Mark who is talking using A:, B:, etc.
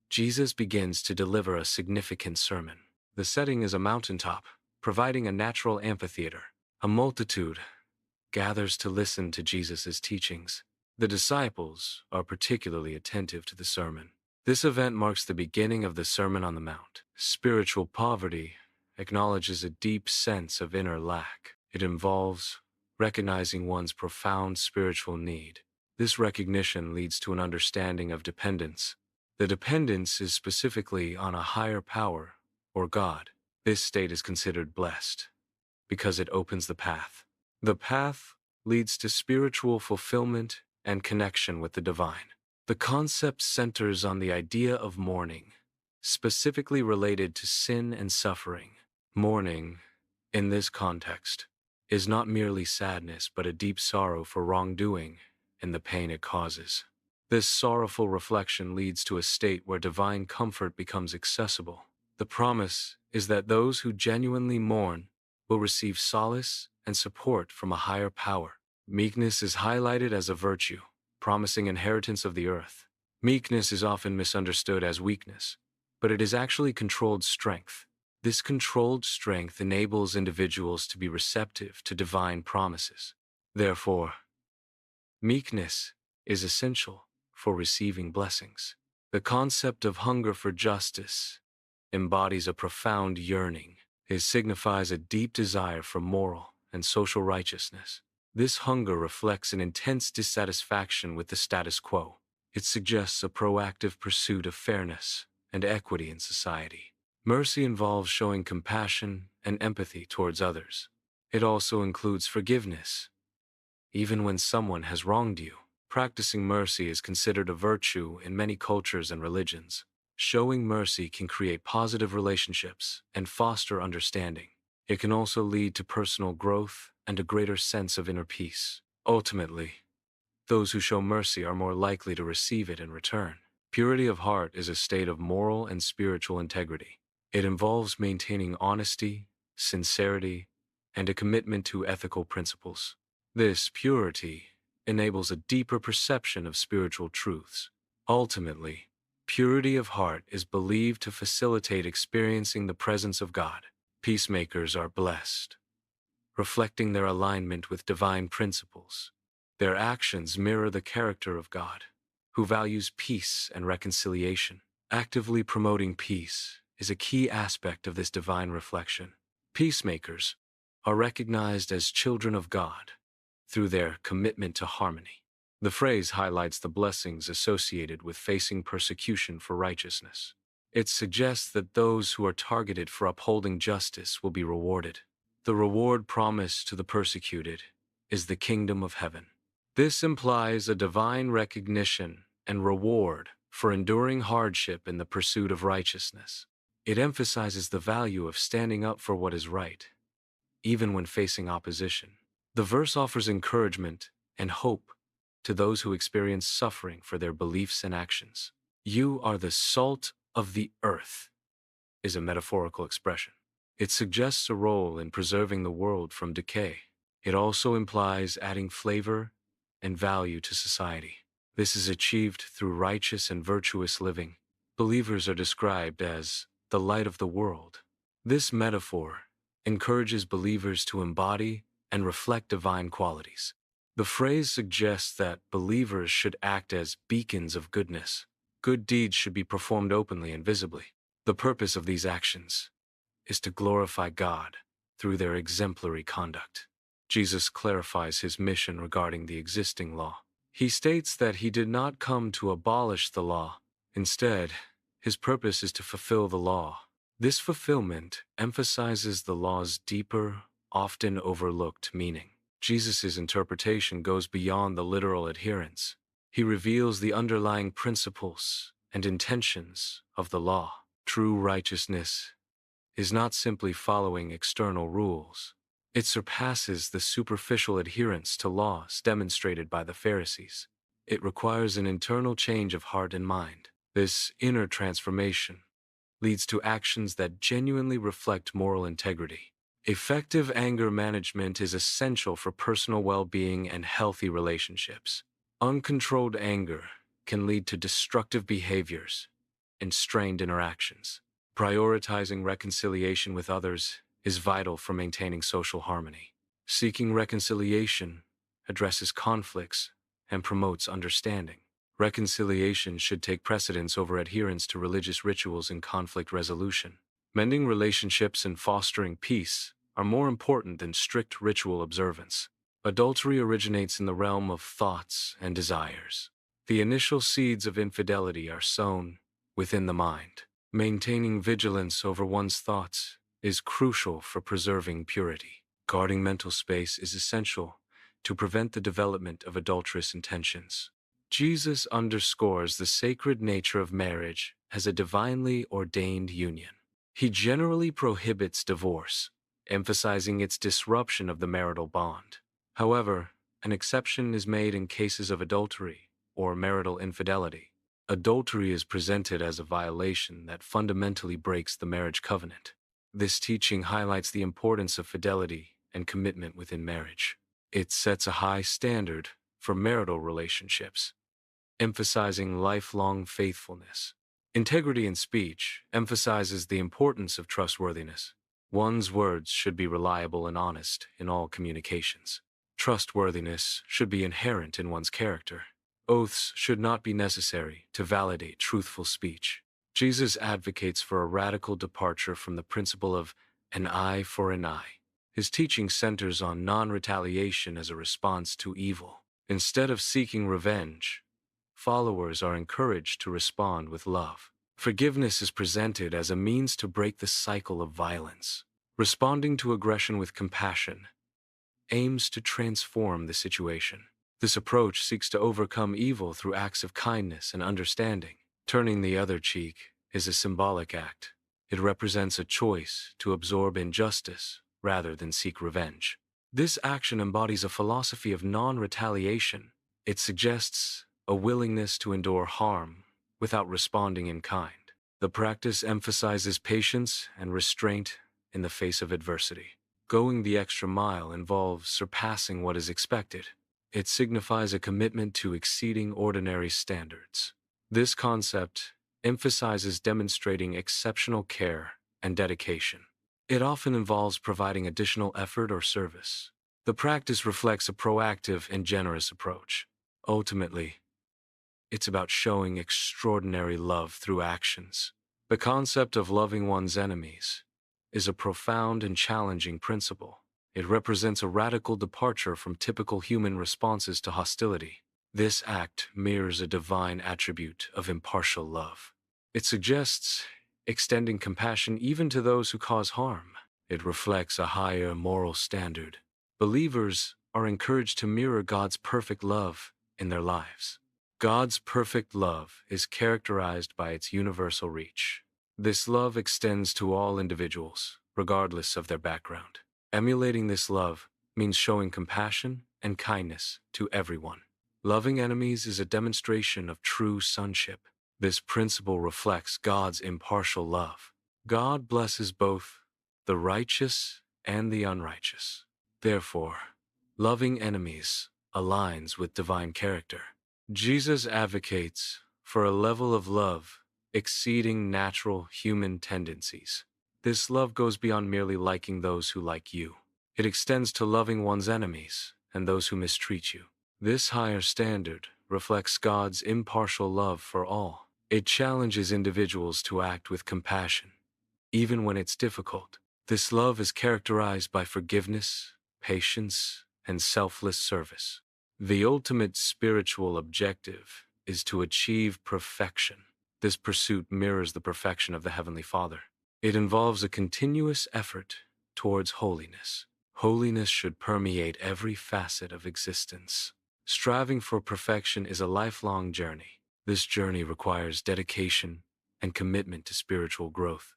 A: Jesus begins to deliver a significant sermon. The setting is a mountaintop, providing a natural amphitheater. A multitude gathers to listen to Jesus' teachings. The disciples are particularly attentive to the sermon. This event marks the beginning of the Sermon on the Mount. Spiritual poverty acknowledges a deep sense of inner lack. It involves recognizing one's profound spiritual need. This recognition leads to an understanding of dependence. The dependence is specifically on a higher power, or God. This state is considered blessed because it opens the path. The path leads to spiritual fulfillment and connection with the divine. The concept centers on the idea of mourning, specifically related to sin and suffering. Mourning, in this context, is not merely sadness but a deep sorrow for wrongdoing and the pain it causes. This sorrowful reflection leads to a state where divine comfort becomes accessible. The promise is that those who genuinely mourn will receive solace and support from a higher power. Meekness is highlighted as a virtue, promising inheritance of the earth. Meekness is often misunderstood as weakness, but it is actually controlled strength. This controlled strength enables individuals to be receptive to divine promises. Therefore, meekness is essential for receiving blessings. The concept of hunger for justice embodies a profound yearning. It signifies a deep desire for moral and social righteousness. This hunger reflects an intense dissatisfaction with the status quo. It suggests a proactive pursuit of fairness and equity in society. Mercy involves showing compassion and empathy towards others. It also includes forgiveness, even when someone has wronged you. Practicing mercy is considered a virtue in many cultures and religions. Showing mercy can create positive relationships and foster understanding. It can also lead to personal growth and a greater sense of inner peace. Ultimately, those who show mercy are more likely to receive it in return. Purity of heart is a state of moral and spiritual integrity. It involves maintaining honesty, sincerity, and a commitment to ethical principles. This purity enables a deeper perception of spiritual truths. Ultimately, purity of heart is believed to facilitate experiencing the presence of God. Peacemakers are blessed, reflecting their alignment with divine principles. Their actions mirror the character of God, who values peace and reconciliation. Actively promoting peace is a key aspect of this divine reflection. Peacemakers are recognized as children of God through their commitment to harmony. The phrase highlights the blessings associated with facing persecution for righteousness. It suggests that those who are targeted for upholding justice will be rewarded. The reward promised to the persecuted is the kingdom of heaven. This implies a divine recognition and reward for enduring hardship in the pursuit of righteousness. It emphasizes the value of standing up for what is right, even when facing opposition. The verse offers encouragement and hope to those who experience suffering for their beliefs and actions. "You are the salt of the earth" is a metaphorical expression. It suggests a role in preserving the world from decay. It also implies adding flavor and value to society. This is achieved through righteous and virtuous living. Believers are described as the light of the world. This metaphor encourages believers to embody and reflect divine qualities. The phrase suggests that believers should act as beacons of goodness. Good deeds should be performed openly and visibly. The purpose of these actions is to glorify God through their exemplary conduct. Jesus clarifies his mission regarding the existing law. He states that he did not come to abolish the law. Instead, his purpose is to fulfill the law. This fulfillment emphasizes the law's deeper, often overlooked meaning. Jesus' interpretation goes beyond the literal adherence. He reveals the underlying principles and intentions of the law. True righteousness is not simply following external rules. It surpasses the superficial adherence to laws demonstrated by the Pharisees. It requires an internal change of heart and mind. This inner transformation leads to actions that genuinely reflect moral integrity. Effective anger management is essential for personal well-being and healthy relationships. Uncontrolled anger can lead to destructive behaviors and strained interactions. Prioritizing reconciliation with others is vital for maintaining social harmony. Seeking reconciliation addresses conflicts and promotes understanding. Reconciliation should take precedence over adherence to religious rituals and conflict resolution. Mending relationships and fostering peace are more important than strict ritual observance. Adultery originates in the realm of thoughts and desires. The initial seeds of infidelity are sown within the mind. Maintaining vigilance over one's thoughts is crucial for preserving purity. Guarding mental space is essential to prevent the development of adulterous intentions. Jesus underscores the sacred nature of marriage as a divinely ordained union. He generally prohibits divorce, emphasizing its disruption of the marital bond. However, an exception is made in cases of adultery or marital infidelity. Adultery is presented as a violation that fundamentally breaks the marriage covenant. This teaching highlights the importance of fidelity and commitment within marriage. It sets a high standard for marital relationships, emphasizing lifelong faithfulness. Integrity in speech emphasizes the importance of trustworthiness. One's words should be reliable and honest in all communications. Trustworthiness should be inherent in one's character. Oaths should not be necessary to validate truthful speech. Jesus advocates for a radical departure from the principle of an eye for an eye. His teaching centers on non-retaliation as a response to evil. Instead of seeking revenge, followers are encouraged to respond with love. Forgiveness is presented as a means to break the cycle of violence. Responding to aggression with compassion aims to transform the situation. This approach seeks to overcome evil through acts of kindness and understanding. Turning the other cheek is a symbolic act. It represents a choice to absorb injustice rather than seek revenge. This action embodies a philosophy of non-retaliation. It suggests a willingness to endure harm without responding in kind. The practice emphasizes patience and restraint in the face of adversity. Going the extra mile involves surpassing what is expected. It signifies a commitment to exceeding ordinary standards. This concept emphasizes demonstrating exceptional care and dedication. It often involves providing additional effort or service. The practice reflects a proactive and generous approach. Ultimately, it's about showing extraordinary love through actions. The concept of loving one's enemies is a profound and challenging principle. It represents a radical departure from typical human responses to hostility. This act mirrors a divine attribute of impartial love. It suggests extending compassion even to those who cause harm. It reflects a higher moral standard. Believers are encouraged to mirror God's perfect love in their lives. God's perfect love is characterized by its universal reach. This love extends to all individuals, regardless of their background. Emulating this love means showing compassion and kindness to everyone. Loving enemies is a demonstration of true sonship. This principle reflects God's impartial love. God blesses both the righteous and the unrighteous. Therefore, loving enemies aligns with divine character. Jesus advocates for a level of love exceeding natural human tendencies. This love goes beyond merely liking those who like you. It extends to loving one's enemies and those who mistreat you. This higher standard reflects God's impartial love for all. It challenges individuals to act with compassion, even when it's difficult. This love is characterized by forgiveness, patience, and selfless service. The ultimate spiritual objective is to achieve perfection. This pursuit mirrors the perfection of the Heavenly Father. It involves a continuous effort towards holiness. Holiness should permeate every facet of existence. Striving for perfection is a lifelong journey. This journey requires dedication and commitment to spiritual growth.